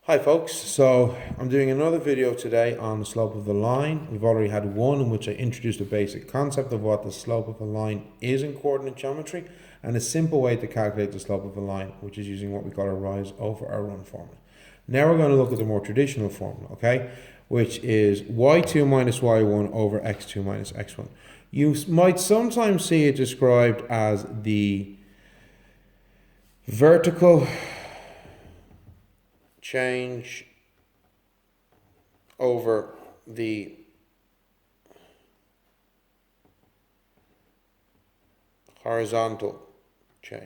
Hi folks, so I'm doing another video today on the slope of a line. We've already had one in which I introduced a basic concept of what the slope of a line is in coordinate geometry and a simple way to calculate the slope of a line, which is using what we call a rise over our run formula. Now we're going to look at the more traditional formula, okay, which is y2 minus y1 over x2 minus x1. You might sometimes see it described as the vertical change over the horizontal change,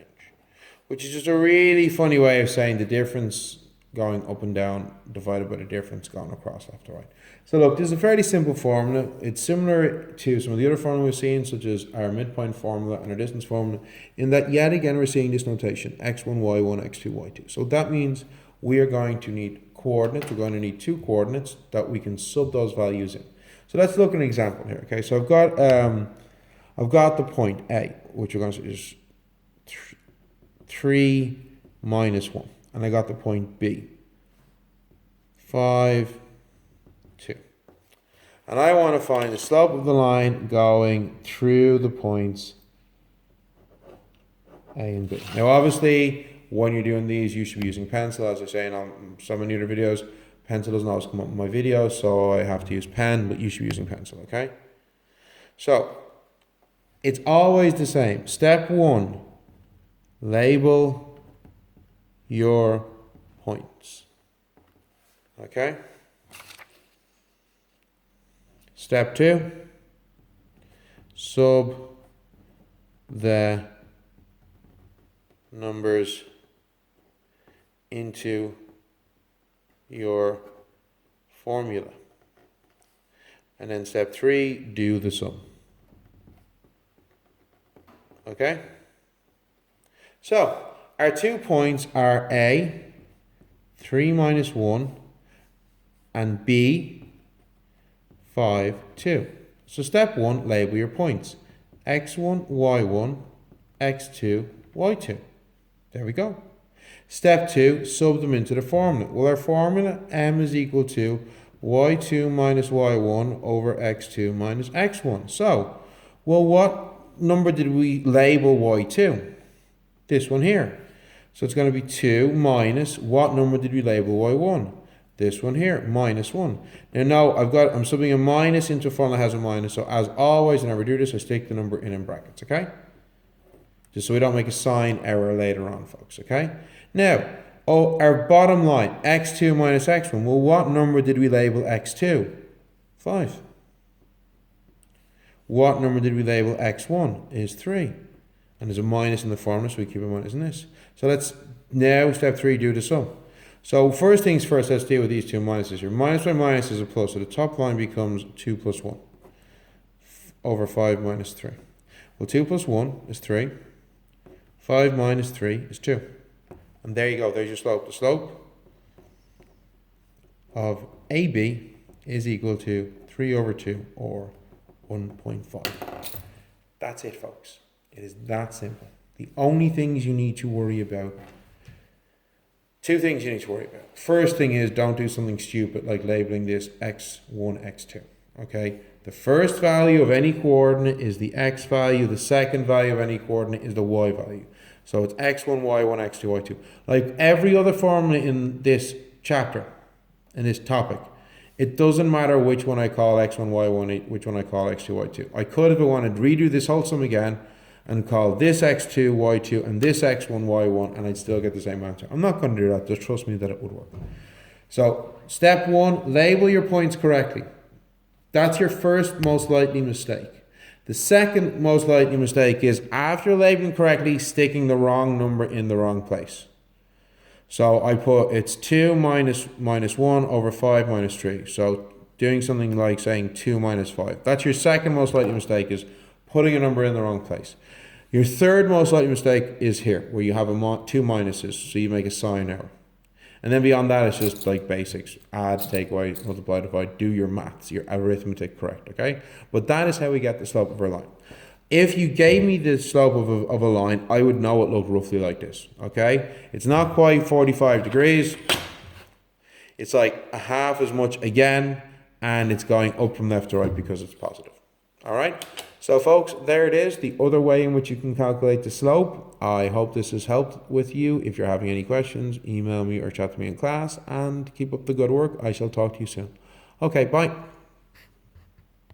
which is just a really funny way of saying the difference going up and down divided by the difference going across left to right. So look, this is a fairly simple formula. It's similar to some of the other formulas we've seen, such as our midpoint formula and our distance formula, in that yet again we're seeing this notation, x1, y1, x2, y2. So that means we are going to need coordinates. We're going to need two coordinates that we can sub those values in. So let's look at an example here. Okay, so I've got the point A, which we're going to say is 3 minus 1. And I got the point B, 5, 2. And I want to find the slope of the line going through the points A and B. Now obviously, when you're doing these, you should be using pencil. As I say in some of the other videos, pencil doesn't always come up in my videos, so I have to use pen, but you should be using pencil, okay? So, it's always the same. Step 1, label your points, okay? Step 2, sub the numbers into your formula. And then step 3, do the sum. Okay? So, our 2 points are A, 3 minus 1, and B, 5, 2. So step 1, label your points. x1, y1, x2, y2. There we go. Step 2, sub them into the formula. Well, our formula, m is equal to y2 minus y1 over x2 minus x1. So, well, what number did we label y2? This one here. So it's going to be 2 minus, what number did we label y1? This one here, minus 1. Now I'm subbing a minus into a formula that has a minus. So as always, whenever I do this, I stick the number in brackets, okay? Just so we don't make a sign error later on, folks, okay? Now, our bottom line, x2 minus x1. Well, what number did we label x2? 5. What number did we label x1? Is 3. And there's a minus in the formula, so we keep a minus in this. So let's now, step 3, do the sum. So first things first, let's deal with these two minuses here. Minus by minus is a plus, so the top line becomes 2 plus 1 over 5 minus 3. Well, 2 plus 1 is 3. 5 minus 3 is 2. And there you go, there's your slope. The slope of AB is equal to 3 over 2 or 1.5. That's it, folks. It is that simple. The only things you need to worry about, two things you need to worry about. First thing is, don't do something stupid like labeling this x1, x2, okay? The first value of any coordinate is the x value. The second value of any coordinate is the y value. So it's x1, y1, x2, y2. Like every other formula in this chapter, in this topic, it doesn't matter which one I call x1, y1, which one I call x2, y2. I could, if I wanted, redo this whole sum again and call this x2, y2, and this x1, y1, and I'd still get the same answer. I'm not going to do that. Just trust me that it would work. So step 1, label your points correctly. That's your first most likely mistake. The second most likely mistake is, after labeling correctly, sticking the wrong number in the wrong place. So I put, it's 2 minus 1 over 5 minus 3. So doing something like saying 2 minus 5. That's your second most likely mistake, is putting a number in the wrong place. Your third most likely mistake is here, where you have two minuses, so you make a sign error. And then beyond that, it's just like basics. Add, take away, multiply, divide, do your maths, your arithmetic correct, okay? But that is how we get the slope of our line. If you gave me the slope of a line, I would know it looked roughly like this, okay? It's not quite 45 degrees. It's like a half as much again, and it's going up from left to right because it's positive. All right. So folks, there it is, the other way in which you can calculate the slope. I hope this has helped with you. If you're having any questions, email me or chat to me in class, and keep up the good work. I shall talk to you soon. Okay, bye.